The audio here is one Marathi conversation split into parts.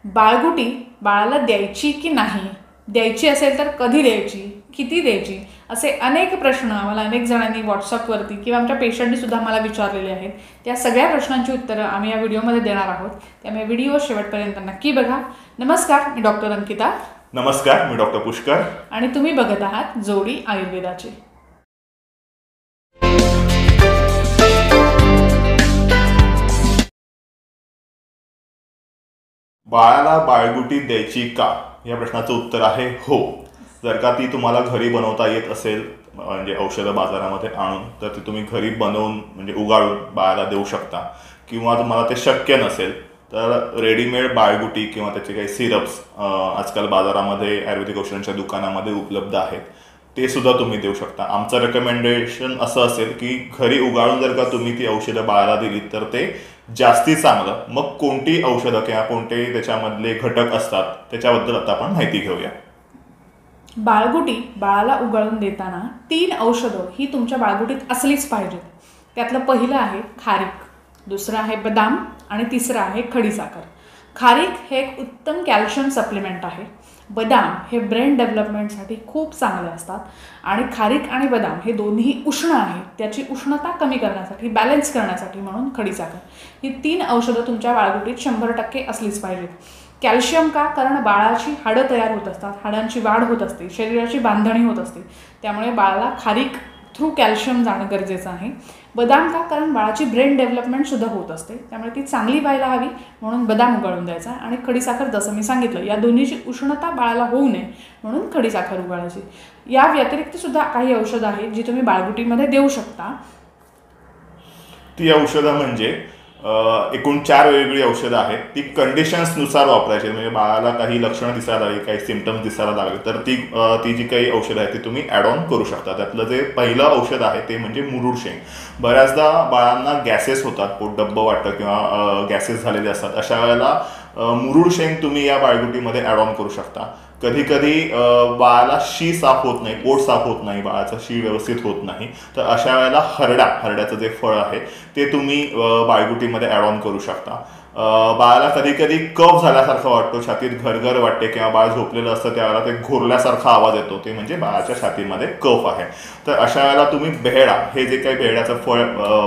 बाळगुटी बाळाला द्यायची की नाही, द्यायची असेल तर कधी द्यायची, किती द्यायची, असे अनेक प्रश्न आम्हाला अनेक जणांनी व्हॉट्सअपवरती किंवा आमच्या पेशंटनी सुद्धा मला विचारलेले आहेत. त्या सगळ्या प्रश्नांची उत्तरं आम्ही या व्हिडिओमध्ये देणार आहोत. त्यामुळे व्हिडिओ शेवटपर्यंत नक्की बघा. नमस्कार, मी डॉक्टर अंकिता. नमस्कार, मी डॉक्टर पुष्कर आणि तुम्ही बघत आहात जोडी आयुर्वेदाची. बाळाला बाळगुटी द्यायची का या प्रश्नाचं उत्तर आहे हो. जर का ती तुम्हाला घरी बनवता येत असेल, म्हणजे औषधं बाजारामध्ये आणून, तर ती तुम्ही घरी बनवून म्हणजे उगाळून बाळाला देऊ शकता. किंवा तुम्हाला ते शक्य नसेल तर रेडीमेड बाळगुटी किंवा त्याचे काही सिरप्स आजकाल बाजारामध्ये आयुर्वेदिक औषधांच्या दुकानामध्ये उपलब्ध आहेत, ते सुद्धा तुम्ही देऊ शकता. आमचं रेकमेंडेशन असं असेल की घरी उगाळून जर का तुम्ही ती औषधं बाळाला दिली तर ते जास्ती चांगलं. मग कोणती औषधं किंवा कोणते त्याच्यामधले घटक असतात त्याच्याबद्दल आता आपण माहिती घेऊया. बाळगुटी बाळाला उगाळून देताना 3 औषधं ही तुमच्या बाळगुटीत असलीच पाहिजेत. त्यातलं पहिलं आहे खारीक, दुसरं आहे बदाम आणि तिसरं आहे खडीसाखर. खारीक हे एक उत्तम कॅल्शियम सप्लिमेंट आहे. बदाम हे ब्रेन डेव्हलपमेंटसाठी खूप चांगले असतात. आणि खारीक आणि बदाम हे दोन्ही उष्ण आहेत, त्याची उष्णता कमी करण्यासाठी, बॅलन्स करण्यासाठी म्हणून खडीसाखर. ही 3 औषधं तुमच्या बाळगुटीत 100% असलीच पाहिजेत. कॅल्शियम का? कारण बाळाची हाडं तयार होत असतात, हाडांची वाढ होत असते, शरीराची बांधणी होत असते. त्यामुळे बाळाला खारीक थ्रू कॅल्शियम जाणं गरजेचं आहे. बदाम का? कारण बाळाची ब्रेन डेव्हलपमेंटसुद्धा होत असते, त्यामुळे ती चांगली व्हायला हवी म्हणून बदाम उगाळून द्यायचा. आणि खडीसाखर, जसं मी सांगितलं, या दोन्हीची उष्णता बाळाला होऊ नये म्हणून खडीसाखर उगाळायची. या व्यतिरिक्त सुद्धा काही औषधं आहेत जी तुम्ही बाळगुटीमध्ये देऊ शकता. ती औषधं म्हणजे एकूण 4 वेगवेगळी औषधं आहेत. ती कंडिशन्सनुसार वापरायची. म्हणजे बाळाला काही लक्षणं दिसायला लागली, काही सिम्पटम्स दिसायला लागले तर ती जी काही औषधं आहेत ती तुम्ही ॲड ऑन करू शकता. त्यातलं जे पहिलं औषध आहे ते म्हणजे मुरुड शेंग. बऱ्याचदा बाळांना गॅसेस होतात, पोट डब्बं वाटतं किंवा गॅसेस झालेले असतात. अशा वेळेला मुरुड शेंग तुम्ही या बाळगुटीमध्ये ॲड ऑन करू शकता. कधी कधी बाळाला शी साफ होत नाही, पोट साफ होत नाही, बाळाचा शी व्यवस्थित होत नाही, तर अशा वेळेला हरड्याचं जे फळ आहे ते तुम्ही बाळगुटीमध्ये ॲड ऑन करू शकता. बाळाला कधी कधी कफ झाल्यासारखं वाटतो, छातीत घरघर वाटते किंवा बाळ झोपलेलं असतं त्यावेळेला ते घोरल्यासारखा आवाज येतो, ते म्हणजे बाळाच्या छातीमध्ये कफ आहे. तर अशा वेळेला तुम्ही बेहडा, हे जे काही बेहड्याचं फळ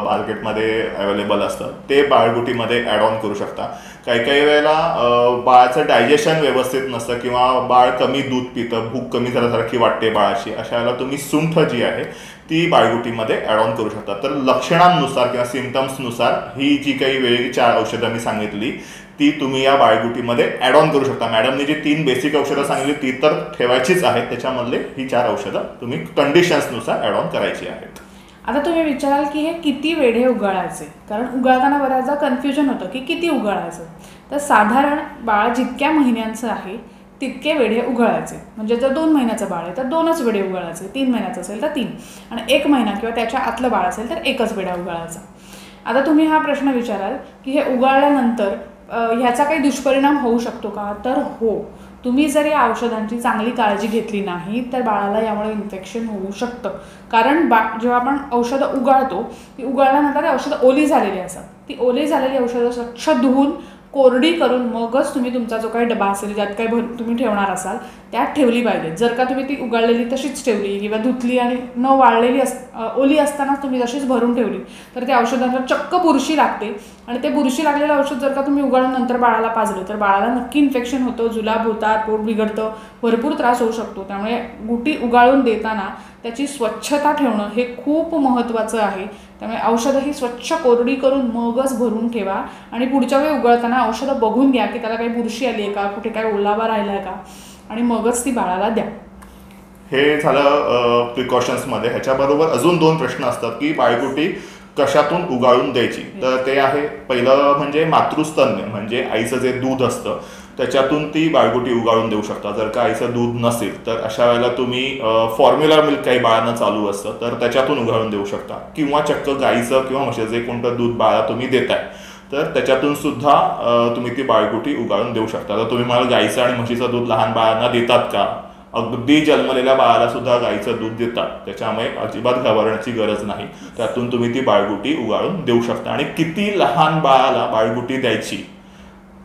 मार्केटमध्ये अवेलेबल असतं ते बाळगुटीमध्ये ॲड ऑन करू शकता. काही काही वेळेला बाळाचं डायजेशन व्यवस्थित नसतं किंवा बाळ कमी दूध पितं, भूक कमी झाल्यासारखी वाटते बाळाची, अशा वेळेला तुम्ही सुंठ जी आहे ती बाळगुटीमध्ये ॲड ऑन करू शकता. तर लक्षणांनुसार किंवा सिम्पटम्सनुसार ही जी काही वेगळी 4 औषधं मी सांगितली ती तुम्ही या बाळगुटीमध्ये ॲड ऑन करू शकता. मॅडमने जी 3 बेसिक औषधं सांगितली ती तर ठेवायचीच आहेत, त्याच्यामधले ही 4 औषधं तुम्ही कंडिशन्सनुसार ॲड ऑन करायची आहेत. आता तुम्ही विचाराल की हे किती वेढे उगाळायचे, कारण उगाळताना बऱ्याचदा कन्फ्युजन होतं की किती उगाळायचं. तर साधारण बाळ जितक्या महिन्यांचं आहे तितके वेढे उगाळायचे. म्हणजे जर 2 महिन्याचं बाळ आहे तर 2च वेढे उगाळायचे, 3 महिन्याचं असेल तर 3, आणि 1 महिना किंवा त्याच्या आतलं बाळ असेल तर 1च वेढा उगाळायचा. आता तुम्ही हा प्रश्न विचाराल की हे उगाळल्यानंतर ह्याचा काही दुष्परिणाम होऊ शकतो का? तर हो. तुम्ही जर या औषधांची चांगली काळजी घेतली नाही तर बाळाला यामुळे इन्फेक्शन होऊ शकतं. कारण जेव्हा आपण औषधं उगाळतो ती उगाळल्यानंतर ते औषधं ओली झालेली असतात. ती ओली झालेली औषधं स्वच्छ धुवून कोरडी करून मगच तुम्ही तुमचा जो काही डबा असेल, ज्यात काही तुम्ही ठेवणार असाल त्यात ठेवली पाहिजे. जर का तुम्ही ती उगाळलेली तशीच ठेवली किंवा धुतली आणि न वाळलेली ओली असताना तुम्ही तशीच भरून ठेवली तर त्या औषधांवर चक्क बुरशी लागते. आणि ते बुरशी लागलेलं औषध जर का तुम्ही उगाळून नंतर बाळाला पाजलं तर बाळाला नक्की इन्फेक्शन होतं, जुलाब होतात, पोट बिघडतं, भरपूर त्रास होऊ शकतो. त्यामुळे गुटी उगाळून देताना त्याची स्वच्छता ठेवणं हे खूप महत्त्वाचं आहे. त्यामुळे औषधं ही स्वच्छ कोरडी करून मगच भरून ठेवा. आणि पुढच्या वेळी उगाळताना औषधं बघून घ्या की त्याला काही बुरशी आली आहे का, कुठे काय ओलावा राहिला आहे का, आणि मगच ती बाळाला द्या. हे झालं प्रिकॉशन्समध्ये. ह्याच्याबरोबर अजून 2 प्रश्न असतात की बाळगुटी कशातून उगाळून द्यायची. तर ते आहे, पहिलं म्हणजे मातृस्तन्य, म्हणजे आईचं जे दूध असतं त्याच्यातून ती बाळगुटी उगाळून देऊ शकता. जर का आईचं दूध नसेल तर अशा वेळेला तुम्ही फॉर्म्युला मिल्क काही बाळांना चालू असतं तर त्याच्यातून उगाळून देऊ शकता. किंवा चक्क गाईचं किंवा म्हशीचं जे कोणतं दूध बाळा तुम्ही देताय तर त्याच्यातून सुद्धा तुम्ही ती बाळगुटी उगाळून देऊ शकता. तर तुम्ही मला गाईचं आणि म्हशीचं दूध लहान बाळांना देतात का? अगदी जन्मलेल्या बाळाला सुद्धा गाईचं दूध देतात, त्याच्यामुळे अजिबात घाबरण्याची गरज नाही. त्यातून तुम्ही ती बाळगुटी उगाळून देऊ शकता. आणि किती लहान बाळाला बाळगुटी द्यायची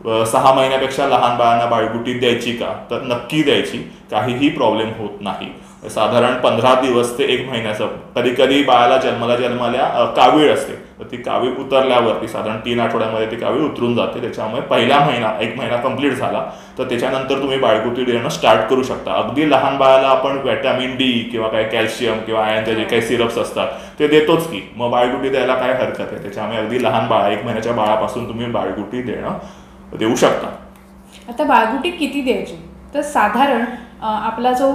6 महिन्यापेक्षा लहान बाळांना बाळगुटी द्यायची का, तर नक्की द्यायची, काहीही प्रॉब्लेम होत नाही. साधारण 15 दिवस ते 1 महिन्याचं, कधी कधी बाळाला जन्मल्या कावीळ असते, तर ती कावीळ उतरल्यावरती साधारण 3 आठवड्यामध्ये ती कावीळ उतरून जाते. त्याच्यामुळे पहिला महिना 1 महिना कंप्लीट झाला तर त्याच्यानंतर तुम्ही बाळगुटी देणं स्टार्ट करू शकता. अगदी लहान बाळाला आपण व्हिटॅमिन डी किंवा काय कॅल्शियम किंवा आयर्नचे जे काही सिरप्स असतात ते देतोच की, मग बाळगुटी द्यायला काय हरकत आहे. त्याच्यामुळे अगदी लहान बाळा 1 महिन्याच्या बाळापासून तुम्ही बाळगुटी देऊ शकता. आता बाळगुटी किती द्यायची, तर साधारण आपला जो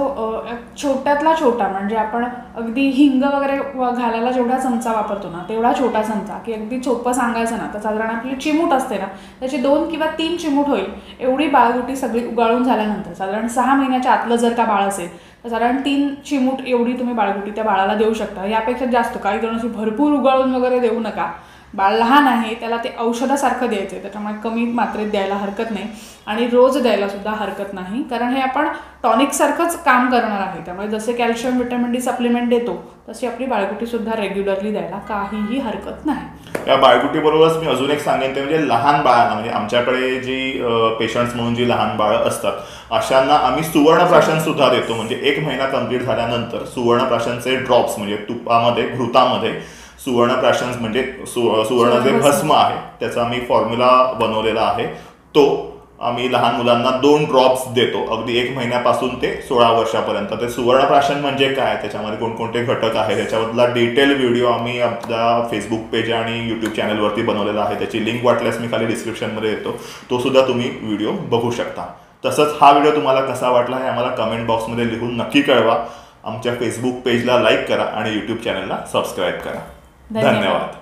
छोट्यातला छोटा म्हणजे आपण अगदी हिंग वगैरे घालायला जेवढा चमचा वापरतो ना तेवढा छोटा चमचा, की अगदी सोपं सांगायचं ना तर साधारण आपली चिमूट असते ना त्याची 2 किंवा 3 चिमूट होईल एवढी बाळगुटी सगळी उगाळून झाल्यानंतर, साधारण 6 महिन्याच्या आतलं जर का बाळ असेल तर साधारण 3 चिमूट एवढी तुम्ही बाळगुटी त्या बाळाला देऊ शकता. यापेक्षा जास्त काही जण अशी भरपूर उगाळून वगैरे देऊ नका. बाळ लहान आहे, त्याला ते औषधासारखं द्यायचं आहे, त्याच्यामुळे कमी मात्रेत द्यायला हरकत नाही आणि रोज द्यायला सुद्धा हरकत नाही, कारण हे आपण टॉनिकसारखंच काम करणार आहे. त्यामुळे जसे कॅल्शियम व्हिटॅमिन डी सप्लिमेंट देतो तशी आपली बाळगुटी सुद्धा रेग्युलरली द्यायला काहीही हरकत नाही. या बाळगुटीबरोबरच मी अजून एक सांगेन ते म्हणजे लहान बाळांना, म्हणजे आमच्याकडे जी पेशंट्स म्हणून जी लहान बाळं असतात अशांना आम्ही सुवर्णप्राशन सुद्धा देतो. म्हणजे 1 महिना कंप्लीट झाल्यानंतर सुवर्णप्राशनचे ड्रॉप्स म्हणजे तुपामध्ये घृतामध्ये सुवर्णप्राशन म्हणजे सुवर्ण जे भस्म आहे त्याचा आम्ही फॉर्म्युला बनवलेला आहे, तो आम्ही लहान मुलांना 2 ड्रॉप्स देतो अगदी 1 महिन्यापासून ते 16 वर्षापर्यंत. ते सुवर्णप्राशन म्हणजे काय, त्याच्यामध्ये कोणकोणते घटक आहे त्याच्याबद्दला डिटेल व्हिडिओ आम्ही आपल्या फेसबुक पेज आणि यूट्यूब चॅनलवरती बनवलेला आहे. त्याची लिंक वाटल्यास मी खाली डिस्क्रिप्शनमध्ये देतो, तो सुद्धा तुम्ही व्हिडिओ बघू शकता. तसंच हा व्हिडिओ तुम्हाला कसा वाटला हे आम्हाला कमेंट बॉक्समध्ये लिहून नक्की कळवा. आमच्या फेसबुक पेजला लाईक करा आणि यूट्यूब चॅनलला सबस्क्राईब करा. धन्यवाद.